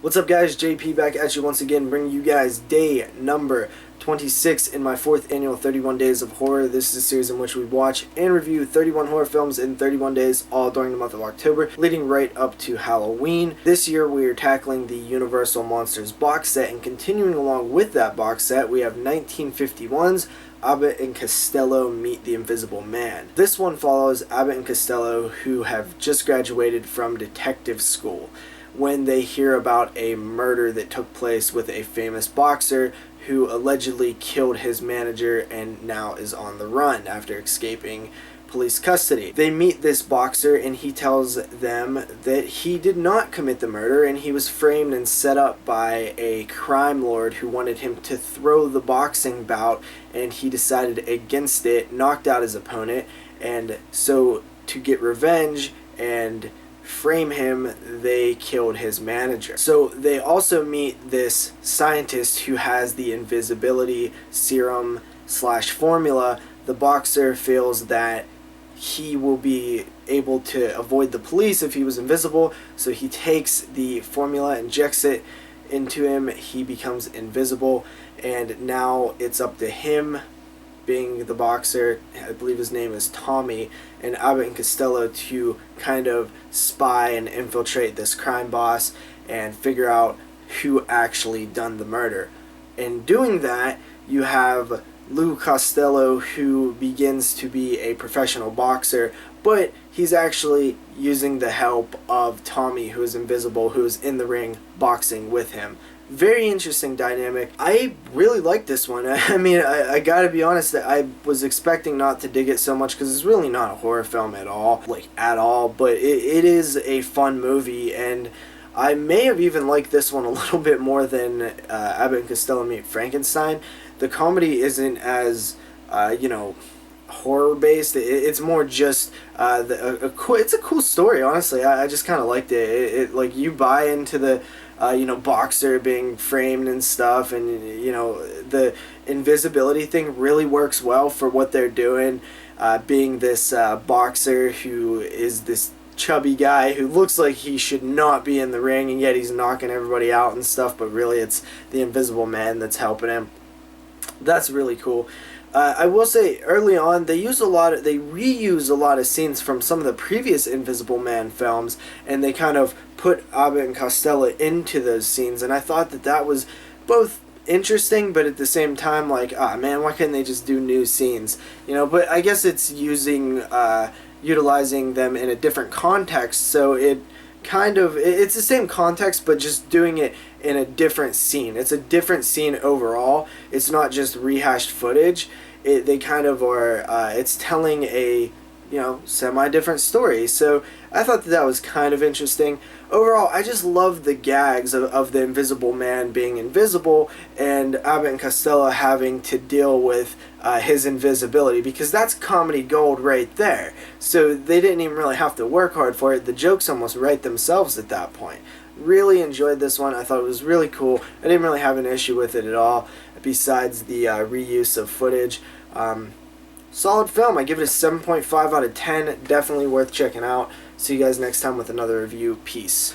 What's up, guys? JP back at you once again, bringing you guys day number 26 in my 4th annual 31 Days of Horror. This is a series in which we watch and review 31 horror films in 31 days, all during the month of October, leading right up to Halloween. This year we are tackling the Universal Monsters box set, and continuing along with that box set, we have 1951's Abbott and Costello Meet the Invisible Man. This one follows Abbott and Costello, who have just graduated from detective school, when they hear about a murder that took place with a famous boxer who allegedly killed his manager and now is on the run after escaping police custody. They meet this boxer, and he tells them that he did not commit the murder, and he was framed and set up by a crime lord who wanted him to throw the boxing bout, and he decided against it, knocked out his opponent, and so to get revenge and frame him, they killed his manager. So they also meet this scientist who has the invisibility serum / formula. The boxer feels that he will be able to avoid the police if he was invisible, so he takes the formula, injects it into him, he becomes invisible, and now it's up to him, being the boxer, I believe his name is Tommy, and Abbott and Costello to kind of spy and infiltrate this crime boss and figure out who actually done the murder. In doing that, you have Lou Costello, who begins to be a professional boxer, but he's actually using the help of Tommy, who is invisible, who is in the ring boxing with him. Very interesting dynamic. I really like this one. I mean, I gotta be honest, that I was expecting not to dig it so much because it's really not a horror film at all, but it is a fun movie, and I may have even liked this one a little bit more than Abbott and Costello Meet Frankenstein. The comedy isn't as, horror based. It's more just it's a cool story, honestly. I just kind of liked it. Like, you buy into the boxer being framed and stuff, and the invisibility thing really works well for what they're doing, being this boxer who is this chubby guy who looks like he should not be in the ring, and yet he's knocking everybody out and stuff, but really it's the Invisible Man that's helping him. That's really cool. I will say, early on, they reuse a lot of scenes from some of the previous Invisible Man films, and they kind of put Abbott and Costello into those scenes, and I thought that was both interesting, but at the same time, like, man, why couldn't they just do new scenes? But I guess it's utilizing them in a different context, so it's the same context, but just doing it in a different scene. It's a different scene overall. It's not just rehashed footage. They kind of are, it's telling a, semi-different story. So I thought that was kind of interesting. Overall, I just love the gags of the Invisible Man being invisible, and Abbott and Costello having to deal with his invisibility, because that's comedy gold right there. So they didn't even really have to work hard for it. The jokes almost write themselves at that point. Really enjoyed this one. I thought it was really cool. I didn't really have an issue with it at all, besides the reuse of footage. Solid film. I give it a 7.5 out of 10. Definitely worth checking out. See you guys next time with another review. Peace.